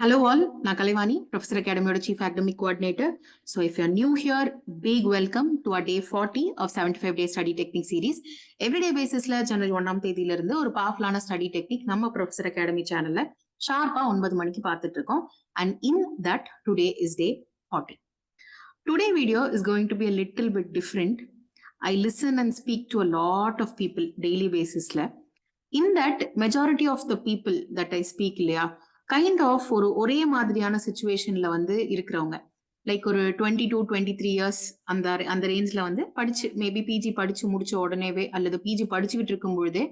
Hello all, நான் Kalaivani, Professor Academy Chief Academic Coordinator. So if you're new here, big welcome to our day 40 of 75 day study technique series. Everyday basisல January 1ஆம் தேதியில இருந்து ஒரு பவர்ஃபுல்லான study technique நம்ம Professor Academy சேனல்ல ஷார்ப்பா 9 மணிக்கு பார்த்துட்டு இருக்கோம். And in that today is day 40. Today video is going to be a little bit different. I listen and speak to a lot of people daily basisல. In that majority of the people that I speak இல்லையா kind of ஒரே மாதிரியான சுச்சுவேஷன்ல வந்து இருக்கிறவங்க like ஒரு 22-23 years அந்த ரேஞ்ச்ல வந்து படிச்சு மேபி பிஜி படிச்சு முடிச்ச உடனேவே அல்லது பிஜி படிச்சுக்கிட்டு இருக்கும் பொழுதே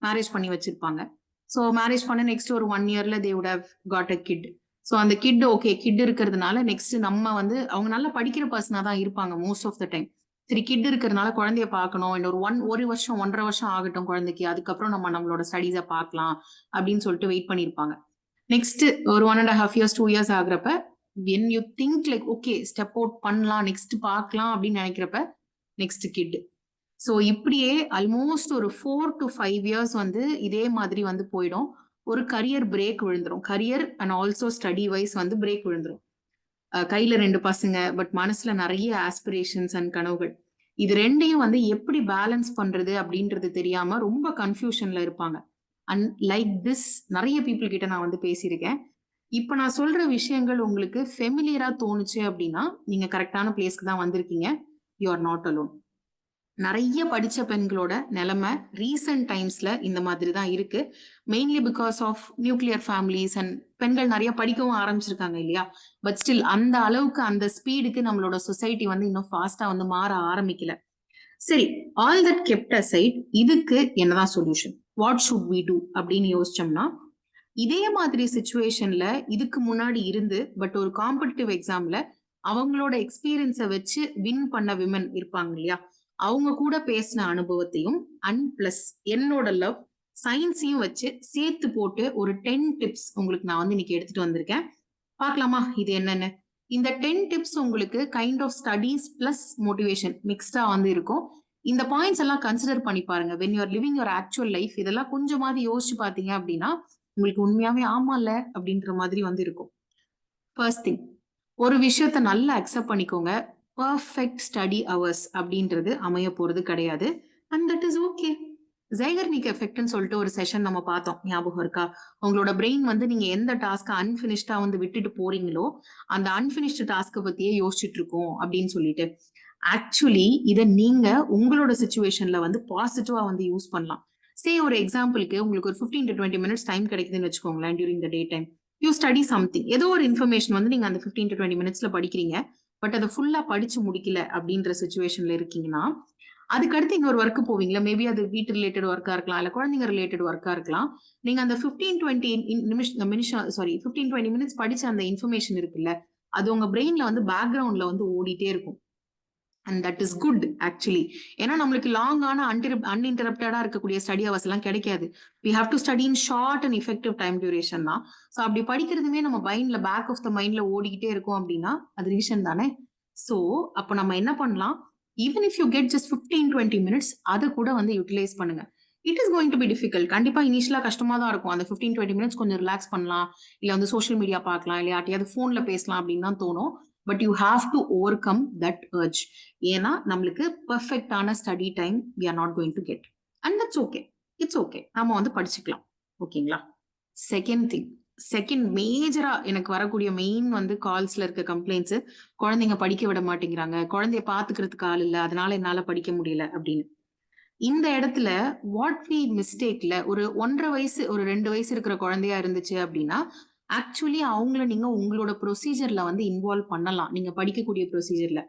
மேரேஜ் பண்ணி வச்சிருப்பாங்க. ஸோ மேரேஜ் பண்ண நெக்ஸ்ட் ஒரு 1 இயர்ல they would have got a kid. So அந்த கிட் ஓகே கிட் இருக்கிறதுனால நெக்ஸ்ட் நம்ம வந்து அவங்க நல்லா படிக்கிற பர்சனா தான் இருப்பாங்க மோஸ்ட் ஆஃப் த டைம். சரி கிட் இருக்கிறதுனால குழந்தைய பார்க்கணும், இன்னொரு ஒரு வருஷம் 1.5 வருஷம் ஆகட்டும் குழந்தைக்கு, அதுக்கப்புறம் நம்மளோட ஸ்டடீஸை பார்க்கலாம் அப்படின்னு சொல்லிட்டு வெயிட் பண்ணியிருப்பாங்க. நெக்ஸ்ட் ஒரு 1.5 years 2 years ஆகுறப்ப when you think like okay step out பண்ணலாம் நெக்ஸ்ட் பார்க்கலாம் அப்படின்னு நினைக்கிறப்ப நெக்ஸ்ட் கிட். ஸோ இப்படியே ஆல்மோஸ்ட் ஒரு 4 to 5 years வந்து இதே மாதிரி வந்து போயிடும். ஒரு கரியர் பிரேக் விழுந்துரும், career and also study wise வந்து பிரேக் விழுந்துரும். கையில 2 பசங்க பட் மனசுல நிறைய ஆஸ்பிரேஷன்ஸ் அண்ட் கனவுகள். இது ரெண்டையும் வந்து எப்படி பேலன்ஸ் பண்றது அப்படின்றது தெரியாம ரொம்ப கன்ஃபியூஷன்ல இருப்பாங்க. அண்ட் லைக் திஸ் நிறைய பீப்புள் கிட்ட நான் வந்து பேசியிருக்கேன். இப்ப நான் சொல்ற விஷயங்கள் உங்களுக்கு ஃபெமிலியரா தோணுச்சு அப்படின்னா நீங்க கரெக்டான பிளேஸ்க்கு தான் வந்திருக்கீங்க. You are not alone. நிறைய படிச்ச பெண்களோட நிலைமை ரீசன்ட் டைம்ஸ்ல இந்த மாதிரி தான் இருக்கு. Mainly because of nuclear families and பெண்கள் நிறைய படிக்கவும் ஆரம்பிச்சிருக்காங்க இல்லையா. பட் ஸ்டில் அந்த அளவுக்கு அந்த ஸ்பீடுக்கு நம்மளோட சொசைட்டி வந்து இன்னும் ஃபாஸ்டா வந்து மாற ஆரம்பிக்கல. சரி, ஆல் தட் கெப்ட் அசைட், இதுக்கு என்னதான் solution, what should we do அப்படின்னு யோசிச்சோம்னா, இதே மாதிரி சிச்சுவேஷன்ல இதுக்கு முன்னாடி இருந்து பட் ஒரு காம்படிட்டிவ் எக்ஸாம்ல அவங்களோட எக்ஸ்பீரியன்ஸை வச்சு வின் பண்ண விமன் இருப்பாங்க இல்லையா, அவங்க கூட பேசின அனுபவத்தையும் அண்ட் பிளஸ் என்னோட லவ் சயின்ஸையும் வச்சு சேர்த்து போட்டு ஒரு 10 டிப்ஸ் உங்களுக்கு நான் வந்து இன்னைக்கு எடுத்துட்டு வந்திருக்கேன். பார்க்கலாமா இது என்னன்னு? இந்த 10 டிப்ஸ் உங்களுக்கு kind of studies plus motivation மிக்ஸ்டா வந்து இருக்கும். இந்த பாயிண்ட்ஸ் எல்லாம் கன்சிடர் பண்ணி பாருங்க. When you are living your actual life இதெல்லாம் கொஞ்சமாவது யோசிச்சு பாத்தீங்க அப்படின்னா உங்களுக்கு உண்மையாவே ஆமா இல்ல அப்படின்ற மாதிரி வந்து இருக்கும். ஃபர்ஸ்ட் திங், ஒரு விஷயத்த நல்லா அக்செப்ட் பண்ணிக்கோங்க. பர்ஃபெக்ட் ஸ்டடி ஹவர்ஸ் அப்படின்றது அமைய போறது கிடையாது. And that is okay. Zeigarnik எஃபெக்ட்னு சொல்லிட்டு ஒரு செஷன் நம்ம பார்த்தோம், ஞாபகம் இருக்கா? உங்களோட பிரெயின் வந்து நீங்க எந்த டாஸ்க் அன்பினிஷ்டா வந்து விட்டுட்டு போறீங்களோ அந்த அன்பினிஷ்டு டாஸ்கை பத்தியே யோசிச்சுட்டு இருக்கோம் அப்படின்னு சொல்லிட்டு. ஆக்சுவலி இதை நீங்க உங்களோட சிச்சுவேஷன்ல வந்து பாசிட்டிவா வந்து யூஸ் பண்ணலாம். சே ஒரு எக்ஸாம்பிளுக்கு உங்களுக்கு ஒரு 15 to 20 minutes டைம் கிடைக்குதுன்னு வச்சுக்கோங்களேன். During the day time you study something, ஏதோ ஒரு இன்ஃபர்மேஷன் வந்து நீங்க அந்த 15 to 20 minutesல படிக்கிறீங்க. பட் அதை ஃபுல்லா படிச்சு முடிக்கல அப்படின்ற சிச்சுவேஷன்ல இருக்கீங்கன்னா அதுக்கடுத்து இங்க ஒரு ஒர்க்கு போவீங்களா, மேபி அது வீட்டு ரிலேட்டட் ஒர்க்கா இருக்கலாம், இல்ல குழந்தைங்க ரிலேட்டட் ஒர்க்கா இருக்கலாம். நீங்க அந்த 15-20 minutes படிச்ச அந்த இன்ஃபர்மேஷன் இருக்குல்ல, அது உங்க பிரெயின்ல வந்து பேக்ரவுண்ட்ல வந்து ஓடிட்டே இருக்கும். And that is good actually. ஏன்னா நம்மளுக்கு லாங்கான அன்இன்டரப்டடா இருக்கக்கூடிய ஸ்டடி ஹவர்ஸ் எல்லாம் கிடைக்காது. We have to study in short and effective time duration தான். ஸோ அப்படி படிக்கிறதுமே நம்ம மைண்ட்ல பேக் ஆஃப் த மைண்ட்ல ஓடிக்கிட்டே இருக்கும் அப்படின்னா அது ரீசன் தானே. ஸோ அப்போ நம்ம என்ன பண்ணலாம், even if you get just 15-20 minutes அதை கூட வந்து யூட்டிலைஸ் பண்ணுங்க. It is going to be difficult. கண்டிப்பா இனிஷியலா கஷ்டமா தான் இருக்கும். அந்த 15-20 minutes கொஞ்சம் ரிலாக்ஸ் பண்ணலாம், இல்ல வந்து சோஷியல் மீடியா பார்க்கலாம், இல்ல யார்ட்டையாவது போன்ல பேசலாம் அப்படின்னு தான் தோணும். But you have to overcome that urge. ஏன்னா நம்மளுக்கு பெர்ஃபெக்டான study time we are not going to get. And that's okay, it's okay, நம்ம வந்து படிச்சுக்கலாம். ஓகேங்களா? செகண்ட் திங், செகண்ட் மேஜரா எனக்கு வரக்கூடிய மெயின் வந்து கால்ஸ்ல இருக்க கம்ப்ளைண்ட்ஸ், குழந்தைங்க படிக்க விட மாட்டேங்கிறாங்க, குழந்தைய பாத்துக்கிறதுக்கு ஆள் இல்ல, அதனால என்னால படிக்க முடியல அப்படின்னு. இந்த இடத்துல வாட் வி மிஸ்டேக்ல ஒரு 1.5 வயசு ஒரு 2 வயசு இருக்கிற குழந்தையா இருந்துச்சு அப்படின்னா ஆக்சுவலி அவங்கள நீங்க உங்களோட ப்ரொசீஜர்ல வந்து இன்வால்வ் பண்ணலாம். நீங்க படிக்கக்கூடிய ப்ரொசீஜர்ல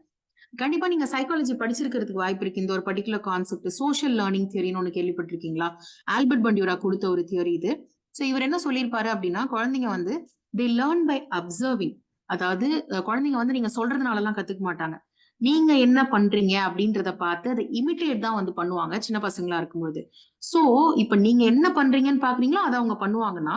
கண்டிப்பா நீங்க சைக்காலஜி படிச்சிருக்கிறதுக்கு வாய்ப்பு இருக்கு. இந்த ஒரு பர்டிகுலர் கான்செப்ட் சோஷியல் லேர்னிங் தியரின்னு ஒண்ணு கேள்விப்பட்டிருக்கீங்களா? ஆல்பர்ட் பண்டியூரா கொடுத்த ஒரு தியரி இது. ஸோ இவர் என்ன சொல்லியிருப்பாரு அப்படின்னா, குழந்தைங்க வந்து தே லேர்ன் பை அப்சர்விங். அதாவது குழந்தைங்க வந்து நீங்க சொல்றதுனாலலாம் கத்துக்க மாட்டாங்க, நீங்க என்ன பண்றீங்க அப்படின்றத பார்த்து அதை இமிட்டேட் தான் வந்து பண்ணுவாங்க சின்ன பசங்களா இருக்கும்போது. சோ இப்ப நீங்க என்ன பண்றீங்கன்னு பாக்குறீங்களோ அதை அவங்க பண்ணுவாங்கன்னா,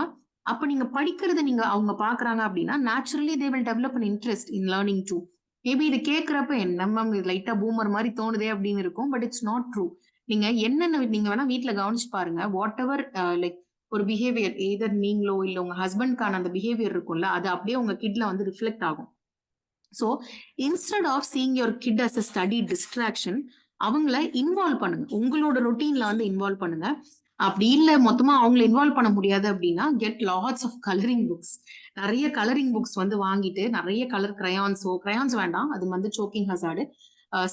அப்ப நீங்க படிக்கிறத நீங்க அவங்க பாக்குறாங்க அப்படின்னா naturally they will develop an interest in learning too. Maybe இது கேட்கிறப்ப என்ன மேம் இது லைட்டா பூமர் மாதிரி தோணுதே அப்படின்னு இருக்கும். But it's not true. நீங்க என்னென்ன நீங்க வேணா வீட்டுல கவனிச்சு பாருங்க. வாட் எவர் லைக் ஒரு பிஹேவியர் எய்தர் நீங்களோ இல்ல உங்க ஹஸ்பண்ட்கான அந்த பிஹேவியர் இருக்கும்ல, அது அப்படியே உங்க கிட்ல வந்து ரிஃப்ளெக்ட் ஆகும். So instead of seeing your kid as a study distraction, அவங்கள இன்வால்வ் பண்ணுங்க. உங்களோட ரொட்டீன்ல வந்து இன்வால்வ் பண்ணுங்க. அப்படி இல்ல மொத்தமா அவங்கள இன்வால்வ் பண்ண முடியாது அப்படின்னா, get lots of colouring books. நிறைய கலரிங் புக்ஸ் வந்து வாங்கிட்டு நிறைய கலர் கிரையான்ஸ் வேண்டாம், அது வந்து choking hazard.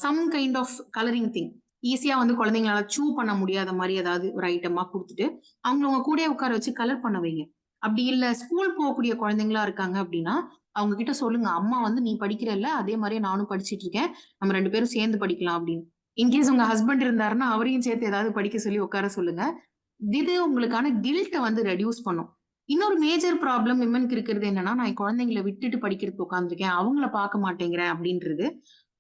Some kind of colouring thing ஈஸியா வந்து குழந்தைங்களால சூ பண்ண முடியாத மாதிரி ஏதாவது ஒரு ஐட்டமா கொடுத்துட்டு அவங்கள உங்க கூட உட்கார வச்சு கலர் பண்ண வைங்க. அப்படி இல்ல ஸ்கூல் போகக்கூடிய குழந்தைங்களா இருக்காங்க அப்படின்னா அவங்க கிட்ட சொல்லுங்க, அம்மா வந்து நீ படிக்கிறல்ல அதே மாதிரியே நானும் படிச்சிட்டு இருக்கேன், நம்ம 2 பேரும் சேர்ந்து படிக்கலாம் அப்படின்னு. இன்கேஸ் உங்க ஹஸ்பண்ட் இருந்தாருன்னா அவரையும் சேர்த்து ஏதாவது படிக்க சொல்லி உட்கார சொல்லுங்க. இது உங்களுக்கான கில்ட்டை வந்து ரெடியூஸ் பண்ணும். இன்னொரு மேஜர் ப்ராப்ளம் விமனுக்கு இருக்கிறது என்னன்னா, நான் என் குழந்தைங்களை விட்டுட்டு படிக்கிறதுக்கு உட்காந்துருக்கேன், அவங்கள பார்க்க மாட்டேங்கிறேன் அப்படின்றது.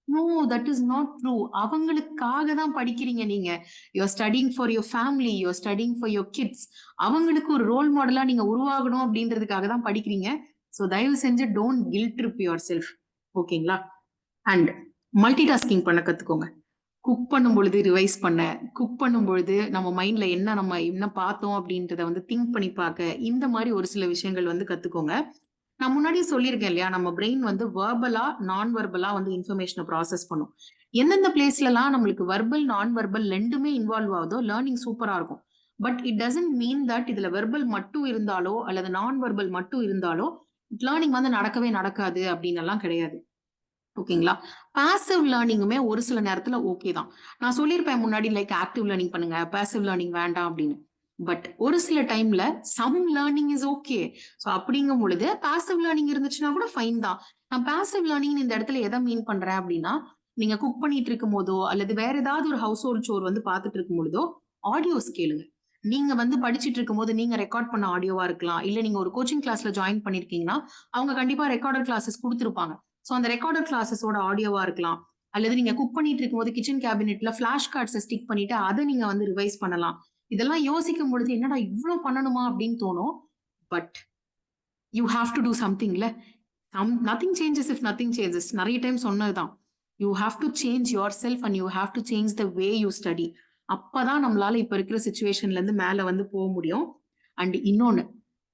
No, that is not true. அவங்களுக்காக தான் படிக்கிறீங்க நீங்க. You are studying for your family, you are studying for your kids. அவங்களுக்கு ஒரு ரோல் மாடலா நீங்க உருவாகணும் அப்படின்றதுக்காக தான் படிக்கிறீங்க. ஸோ தயவு செஞ்சு don't guilt trip yourself. ஓகேங்களா? அண்ட் மல்டி டாஸ்கிங் பண்ண கத்துக்கோங்க. குக் பண்ணும் பொழுது ரிவைஸ் பண்ண, குக் பண்ணும் பொழுது நம்ம மைண்ட்ல நம்ம என்ன பார்த்தோம் அப்படின்றத வந்து திங்க் பண்ணி பார்க்க, இந்த மாதிரி ஒரு சில விஷயங்கள் வந்து கத்துக்கோங்க. நான் முன்னாடியே சொல்லியிருக்கேன் இல்லையா, நம்ம பிரெயின் வந்து வெர்பலா நான் வெர்பலா வந்து இன்ஃபர்மேஷனை ப்ராசஸ் பண்ணும். எந்தெந்த பிளேஸ்லலாம் நம்மளுக்கு வெர்பல் நான் வெர்பல் ரெண்டுமே இன்வால்வ் ஆகுதோ லேர்னிங் சூப்பரா இருக்கும். But it doesn't mean that இதுல வெர்பல் மட்டும் இருந்தாலோ அல்லது நான் வெர்பல் மட்டும் இருந்தாலோ லேர்னிங் வந்து நடக்கவே நடக்காது அப்படின்னு எல்லாம் கிடையாது. ஓகேங்களா? பாசிவ் லேர்னிங்குமே ஒரு சில நேரத்துல ஓகே தான். நான் சொல்லியிருப்பேன் முன்னாடி லைக் ஆக்டிவ் லேர்னிங் பண்ணுங்க, பாசிவ் லேர்னிங் வேண்டாம் அப்படின்னு. பட் ஒரு சில டைம்ல some learning is okay. So அப்படிங்கும் பொழுது பாசிவ் லேர்னிங் இருந்துச்சுன்னா கூட ஃபைன் தான். நான் பாசிவ் லேர்னிங் இந்த இடத்துல எதை மீன் பண்றேன் அப்படின்னா, நீங்க குக் பண்ணிட்டு இருக்கும் போதோ அல்லது வேற ஏதாவது ஒரு ஹவுஸ் ஹோல்ட் சோர் வந்து பார்த்துட்டு இருக்கும் பொழுதோ ஆடியோஸ் கேளுங்க. நீங்க வந்து படிச்சுட்டு இருக்கும் போது நீங்க ரெக்கார்ட் பண்ண ஆடியோவா இருக்கலாம். இல்ல நீங்க ஒரு கோச்சிங் கிளாஸ்ல ஜாயின் பண்ணிருக்கீங்கன்னா அவங்க கண்டிப்பா ரெக்கார்டர் கிளாஸஸ் கொடுத்துருப்பாங்க. ஸோ அந்த ரெக்கார்டர் கிளாஸஸோட ஆடியோவா இருக்கலாம். அல்லது நீங்க குக் பண்ணிட்டு இருக்கும்போது கிச்சன் கேபினெட்ல ஃபிளாஷ் கார்ட்ஸை ஸ்டிக் பண்ணிட்டு அதை நீங்க வந்து ரிவைஸ் பண்ணலாம். இதெல்லாம் யோசிக்கும் பொழுது என்னடா இவ்வளவு பண்ணணுமா அப்படின்னு தோணும். But you have to do something இல்ல. Nothing changes if nothing changes நிறைய டைம் சொன்னதுதான். You have to change yourself and you have to change the way you study. அப்பதான் நம்மளால இப்ப இருக்கிற சுச்சுவேஷன்ல இருந்து மேல வந்து போக முடியும். அண்ட் இன்னொன்னு,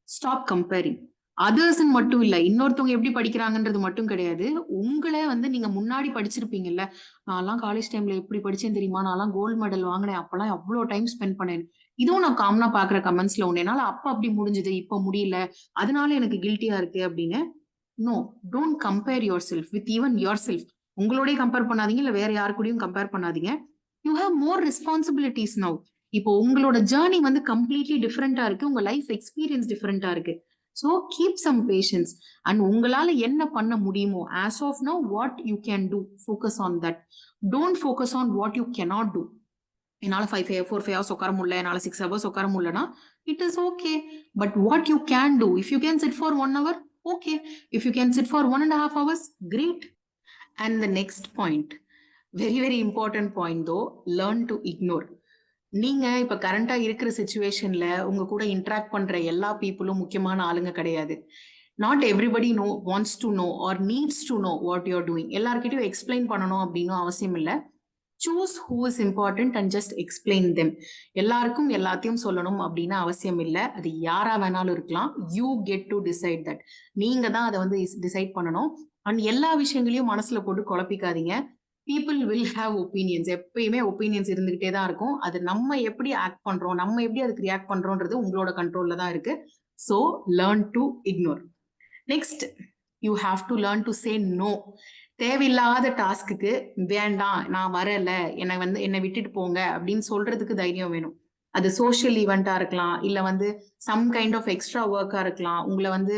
ஸ்டாப் கம்பேரிங். அதர்ஸ்ன்னு மட்டும் இல்ல, இன்னொருத்தவங்க எப்படி படிக்கிறாங்கன்றது மட்டும் கிடையாது. உங்களை வந்து நீங்க முன்னாடி படிச்சிருப்பீங்கல்ல, நான்லாம் காலேஜ் டைம்ல எப்படி படிச்சேன் தெரியுமா, நான்லாம் கோல்டு மெடல் வாங்கினேன், அப்பெல்லாம் எவ்வளவு டைம் ஸ்பெண்ட் பண்ணேன். இதுவும் நான் காமனா பாக்குற கமெண்ட்ஸ்ல ஒண்ணு, என்னால அப்ப அப்படி முடிஞ்சது இப்ப முடியல, அதனால எனக்கு கில்ட்டியா இருக்கு அப்படின்னு. No, don't compare yourself with even yourself. உங்களோடய கம்பேர் பண்ணாதீங்க, இல்ல வேற யாரு கூடயும் கம்பேர் பண்ணாதீங்க. You have more responsibilities now. இப்போ உங்களோட ஜேர்னி வந்து கம்ப்ளீட்லி டிஃப்ரெண்டா இருக்கு, உங்க லைஃப் எக்ஸ்பீரியன்ஸ் டிஃப்ரெண்டா இருக்கு. So keep some patience. அண்ட் உங்களால என்ன பண்ண முடியுமோ as of now what you can do, focus on that. Don't focus on what you cannot do. என்னால 4-5 ஹவர்ஸ் உட்கார முடியல, என்னால 6 ஹவர்ஸ் உட்கார முடியலனா it is okay. But what you can two, if you can sit for 1 hour, okay. If you can sit for 1.5 hours, great. And the next point, very very important point though, learn to ignore. நீங்க இப்ப கரண்டா இருக்கிற சிச்சுவேஷன்ல உங்க கூட interact பண்ற எல்லா பீப்புளும் முக்கியமான ஆளுங்க கிடையாது. Not everybody wants to know or needs to know what you are doing. எல்லார்கிட்டயும் எக்ஸ்பிளைன் பண்ணணும் அப்படின்னு அவசியம் இல்லை. Choose who is important and just explain them. எல்லாருக்கும் எல்லாத்தையும் சொல்லணும் அப்படின்னு அவசியம் இல்லை. அது யாரா வேணாலும் இருக்கலாம். You get to decide that. நீங்க தான் அதை வந்து டிசைட் பண்ணணும். அண்ட் எல்லா விஷயங்களையும் மனசுல போட்டு குழப்பிக்காதீங்க. People will have opinions. எப்பயுமே ஒப்பீனியன்ஸ் இருந்துகிட்டே தான் இருக்கும். அது நம்ம எப்படி ஆக்ட் பண்றோம், நம்ம எப்படி அதுக்கு ரியாக்ட் பண்றோம்ன்றது உங்களோட கண்ட்ரோல்ல தான் இருக்கு. So learn to ignore. Next, you have to learn to say no. தேவையில்லாத டாஸ்க்கு வேண்டாம், நான் வரல, என்னை விட்டுட்டு போங்க அப்படின்னு சொல்றதுக்கு தைரியம் வேணும். அது சோஷியல் ஈவெண்டா இருக்கலாம், இல்ல வந்து சம் கைண்ட் ஆஃப் எக்ஸ்ட்ரா ஒர்க்கா இருக்கலாம், உங்களை வந்து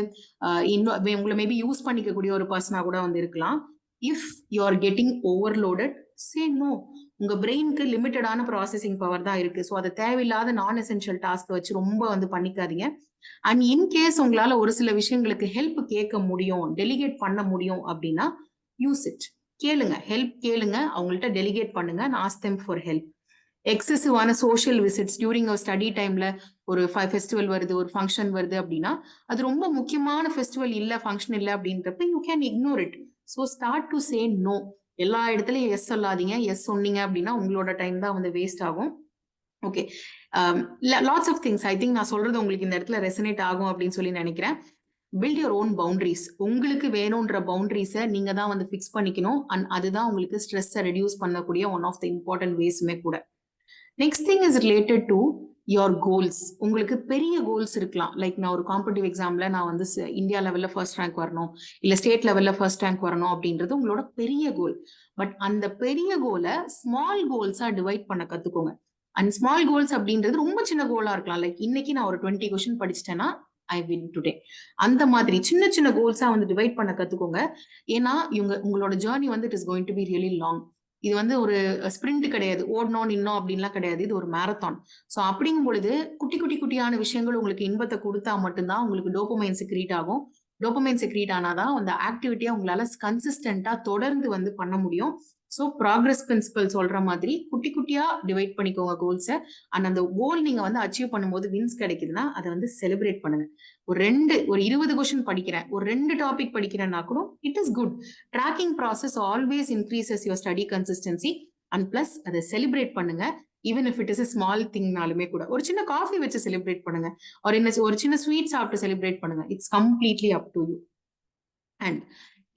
உங்களை மேபி யூஸ் பண்ணிக்கக்கூடிய ஒரு பர்சனா கூட வந்து இருக்கலாம். If you are getting overloaded, say no. உங்க பிரெயினுக்கு லிமிட்டடான ப்ராசஸிங் பவர் தான் இருக்கு. ஸோ அதை தேவையில்லாத நான் எசென்ஷியல் டாஸ்க் வச்சு ரொம்ப வந்து பண்ணிக்காதீங்க. அண்ட் இன்கேஸ் உங்களால ஒரு சில விஷயங்களுக்கு ஹெல்ப் கேட்க முடியும், டெலிகேட் பண்ண முடியும் அப்படின்னா யூஸ் இட். கேளுங்க, ஹெல்ப் கேளுங்க, அவங்கள்ட்ட டெலிகேட் பண்ணுங்க, ஆஸ்க் தெம் ஃபார் ஹெல்ப். எக்ஸசிவான சோஷியல் விசிட்ஸ் டியூரிங் ஒரு ஸ்டடி டைம்ல, ஒரு ஃபெஸ்டிவல் வருது, ஒரு ஃபங்க்ஷன் வருது அப்படின்னா, அது ரொம்ப முக்கியமான ஃபெஸ்டிவல் இல்ல, ஃபங்க்ஷன் இல்ல அப்படின்றப்ப you can ignore it. So start to say no. எல்லா இடத்துலயும் எஸ் சொல்லாதீங்க. எஸ் சொன்னீங்க அப்படின்னா உங்களோட டைம் தான் வந்து வேஸ்ட் ஆகும். Okay. Lots of things. I think நான் சொல்றது உங்களுக்கு இந்த இடத்துல ரெசனேட் ஆகும் அப்படின்னு சொல்லி நினைக்கிறேன். Build your own boundaries. உங்களுக்கு வேணும்ன்ற பவுண்டரிஸை நீங்க தான் வந்து ஃபிக்ஸ் பண்ணிக்கணும். அண்ட் அதுதான் உங்களுக்கு ஸ்ட்ரெஸ்ஸை ரெடியூஸ் பண்ணக்கூடிய ஒன் ஆஃப் த இம்பார்ட்டன்ட் வேஸுமே கூட. Next thing is related to your goals. உங்களுக்கு பெரிய கோல்ஸ் இருக்கலாம். லைக் நான் ஒரு காம்படிட்டிவ் எக்ஸாம்ல நான் வந்து இந்தியா லெவல்ல ஃபர்ஸ்ட் ரேங்க் வரணும், இல்ல ஸ்டேட் லெவல்ல ஃபர்ஸ்ட் ரேங்க் வரணும் அப்படின்றது உங்களோட பெரிய கோல். பட் அந்த பெரிய கோலை ஸ்மால் கோல்ஸா டிவைட் பண்ண கத்துக்கோங்க. அண்ட் ஸ்மால் கோல்ஸ் அப்படின்றது ரொம்ப சின்ன கோலா இருக்கலாம். லைக் இன்னைக்கு நான் ஒரு 20 கொஸ்டின் படிச்சிட்டேன்னா ஐ வின் டுடே. அந்த மாதிரி சின்ன சின்ன கோல்ஸா வந்து டிவைட் பண்ண கத்துக்கோங்க. ஏன்னா உங்களோட ஜேர்னி வந்து it is going to be really long. இது வந்து ஒரு ஸ்பிரிண்ட் கிடையாது, ஓடணும் நின்னோம் அப்படின்லாம் கிடையாது. இது ஒரு மேரத்தான். ஸோ அப்படிங்கும் பொழுது குட்டி குட்டி குட்டியான விஷயங்கள் உங்களுக்கு இன்பத்தை கொடுத்தா மட்டும்தான் உங்களுக்கு டோபமைன் செக்ரீட் ஆகும். டோபமைன் செக்ரீட் ஆனாதான் அந்த ஆக்டிவிட்டியா உங்களால கன்சிஸ்டன்டா தொடர்ந்து வந்து பண்ண முடியும். ஸோ ப்ராக்ரஸ் பிரின்சிபல் சொல்ற மாதிரி குட்டி குட்டியா டிவைட் பண்ணிக்கோங்க கோல்ஸை. அண்ட் அந்த கோல் நீங்க வந்து அச்சீவ் பண்ணும்போது வின்ஸ் கிடைக்குதுன்னா அதை வந்து செலிப்ரேட் பண்ணுங்க. ஒரு 20 கொஸ்டின் படிக்கிறேன், ஒரு 2 டாபிக் படிக்கிறேன்னா கூட it is good. Tracking process always increases your study consistency. And plus அதை செலிப்ரேட் பண்ணுங்க. Even if it is small திங்னாலுமே கூட ஒரு சின்ன காஃபி வச்சு செலிப்ரேட் பண்ணுங்க, ஒரு சின்ன ஸ்வீட் சாப்பிட்டு செலிப்ரேட் பண்ணுங்க. It's completely up to you. And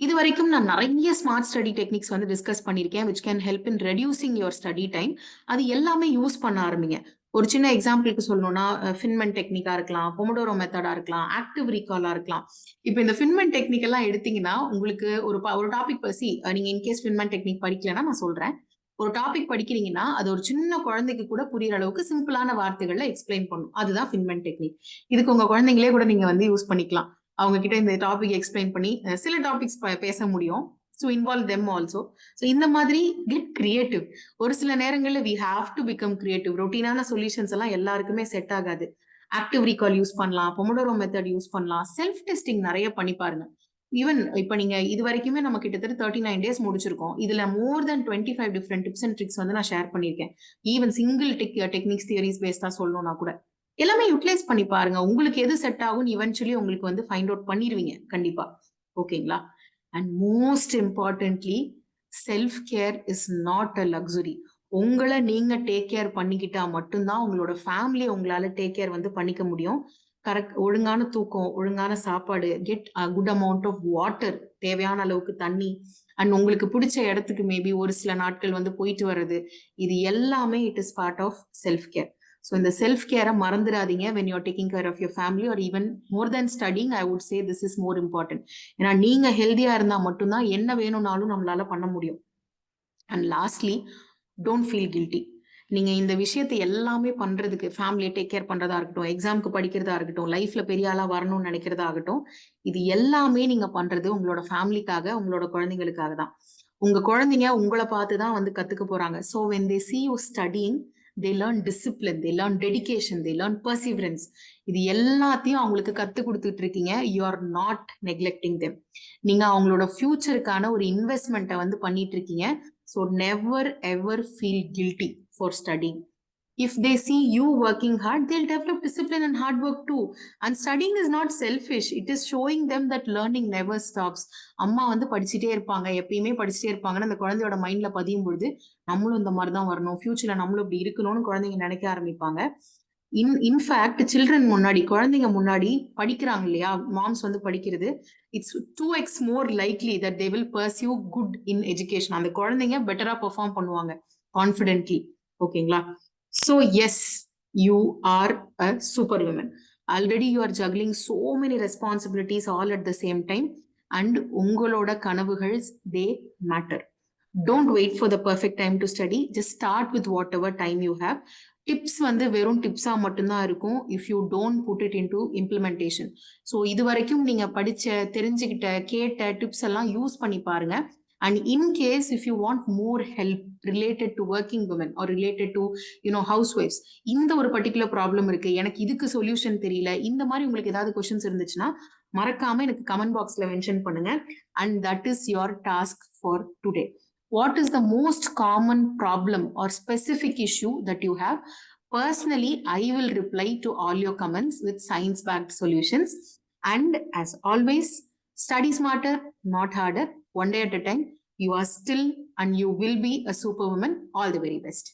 இது வரைக்கும் நான் நிறைய ஸ்மார்ட் ஸ்டடி டெக்னிக்ஸ் வந்து டிஸ்கஸ் பண்ணியிருக்கேன் which can help in reducing your study time. அது எல்லாமே யூஸ் பண்ண ஆரம்பிங்க. ஒரு சின்ன எக்ஸாம்பிளுக்கு சொல்லணும்னா ஃபின்மென்ட் டெக்னிக்கா இருக்கலாம், பொமோடோரோ மெத்தடா இருக்கலாம், ஆக்டிவ் ரீகாலா இருக்கலாம். இப்போ இந்த ஃபின்மென்ட் டெக்னிக் எல்லாம் எடுத்தீங்கன்னா உங்களுக்கு ஒரு டாபிக் பசி நீங்க இன்கேஸ் ஃபின்மென்ட் டெக்னிக் படிக்கலன்னா நான் சொல்றேன். ஒரு டாபிக் படிக்கிறீங்கன்னா அது ஒரு சின்ன குழந்தைக்கு கூட புரியுற அளவுக்கு சிம்பிளான வார்த்தைகள்ல எக்ஸ்பிளைன் பண்ணும். அதுதான் ஃபின்மென்ட் டெக்னிக். இதுக்கு உங்க குழந்தைங்களே கூட நீங்க வந்து யூஸ் பண்ணிக்கலாம். அவங்க கிட்ட இந்த டாபிக் எக்ஸ்பிளைன் பண்ணி சில டாபிக்ஸ் பேச முடியும். So involve them also. So இந்த மாதிரி கெட் கிரியேட்டிவ். ஒரு சில நேரங்களில் we have to become creative. ரொட்டீனான சொல்யூஷன்ஸ் எல்லாம் எல்லாருக்குமே செட் ஆகாது. ஆக்டிவ் ரீகால் யூஸ் பண்ணலாம், பொமோடோரோ மெத்தட் யூஸ் பண்ணலாம், செல்ஃப் டெஸ்டிங் நிறைய பண்ணி பாருங்க. ஈவன் இப்ப நீங்க இது வரைக்குமே நம்ம கிட்டத்தட்ட 39 days முடிச்சிருக்கோம். இதுல மோர் தென் 25 டிஃப்ரெண்ட் டிப்ஸ் அண்ட் ட்ரிக்ஸ் வந்து நான் ஷேர் பண்ணியிருக்கேன். ஈவன் சிங்கிள் டெக்னிக்ஸ் தியரிஸ் பேஸ்டா சொல்லணும்னா கூட எல்லாமே யூட்டிலைஸ் பண்ணி பாருங்க. உங்களுக்கு எது செட் ஆகும் இவென்ச்சுவலி உங்களுக்கு வந்து ஃபைண்ட் அவுட் பண்ணிடுவீங்க கண்டிப்பா. ஓகேங்களா? And most importantly self care is not a luxury. உங்களை நீங்க டேக் கேர் பண்ணிக்கிட்டா மட்டும்தான் உங்களோட ஃபேமிலியை உங்களால டேக் கேர் வந்து பண்ணிக்க முடியும். கரெக்ட், ஒழுங்கான தூக்கம், ஒழுங்கான சாப்பாடு, get a good amount of water, தேவையான அளவுக்கு தண்ணி, அண்ட் உங்களுக்கு பிடிச்ச இடத்துக்கு மேபி ஒரு சில நாட்கள் வந்து போயிட்டு வர்றது, இது எல்லாமே it is part of self care. So இந்த செல்ஃப் கேரை மறந்துடாதீங்க when you're taking care of your family or even more than studying. I would say this is more important. ஏன்னா நீங்க ஹெல்தியா இருந்தா மட்டும்தான் என்ன வேணும்னாலும் நம்மளால பண்ண முடியும். And lastly, don't feel guilty. நீங்க இந்த விஷயத்தை எல்லாமே பண்றதுக்கு, ஃபேமிலியை டேக் கேர் பண்றதா இருக்கட்டும், எக்ஸாமுக்கு படிக்கிறதா இருக்கட்டும், லைஃப்ல பெரிய ஆளா வரணும்னு நினைக்கிறதா ஆகட்டும், இது எல்லாமே நீங்க பண்றது உங்களோட ஃபேமிலிக்காக, உங்களோட குழந்தைங்களுக்காக தான். உங்க குழந்தைங்க உங்களை பார்த்து தான் வந்து கத்துக்க போறாங்க. So when they see you studying, they learn discipline, they learn dedication, they learn perseverance. இது எல்லாத்தையும் அவங்களுக்கு கத்து கொடுத்துட்டு இருக்கீங்க. You are not neglecting them. நீங்க அவங்களோட ஃபியூச்சருக்கான ஒரு இன்வெஸ்ட்மெண்ட்டை வந்து பண்ணிட்டு இருக்கீங்க. So never ever feel guilty for studying. If they see you working hard, they'll develop discipline and hard work too. And studying is not selfish. It is showing them that learning never stops. அம்மா வந்து படிச்சுட்டே இருப்பாங்க, எப்பயுமே படிச்சுட்டே இருப்பாங்கன்னு அந்த குழந்தையோட மைண்ட்ல பதியும் பொழுது நம்மளும் இந்த மாதிரி தான் வரணும், ஃபியூச்சர்ல நம்மளும் இப்படி இருக்கணும்னு குழந்தைங்க நினைக்க ஆரம்பிப்பாங்க. இன்ஃபேக்ட் சில்ட்ரன் முன்னாடி, குழந்தைங்க முன்னாடி படிக்கிறாங்க இல்லையா, மாம்ஸ் வந்து படிக்கிறது, it's 2x more likely that they will pursue good in education. அந்த குழந்தைங்க பெட்டரா பெர்ஃபார்ம் பண்ணுவாங்க கான்ஃபிடென்ட்லி. ஓகேங்களா? So yes, you are a superwoman. Already you are juggling so many responsibilities all at the same time. And ungaloda kanavugals, they matter. Don't wait for the perfect time to study. Just start with whatever time you have. Tips வந்து வெறும் டிப்ஸா மட்டும்தான் இருக்கும் if you don't put it into implementation. So இது வரைக்கும் நீங்க படிச்ச, தெரிஞ்சுக்கிட்ட, கேட்ட டிப்ஸ் எல்லாம் யூஸ் பண்ணி பாருங்க. And in case if you want more help related to working women or related to housewives, இந்த ஒரு பர்டிகுலர் ப்ராப்ளம் இருக்கு, எனக்கு இதுக்கு சொல்யூஷன் தெரியல, இந்த மாதிரி உங்களுக்கு ஏதாவது கொஸ்டின்ஸ் இருந்துச்சுன்னா மறக்காம எனக்கு கமெண்ட் பாக்ஸ்ல மென்ஷன் பண்ணுங்க. And that is your task for today. What is the most common problem or specific issue that you have? Personally, I will reply to all your comments with science-backed solutions. And as always, study smarter, not harder. One day at a time. You are still and you will be a superwoman. All the very best.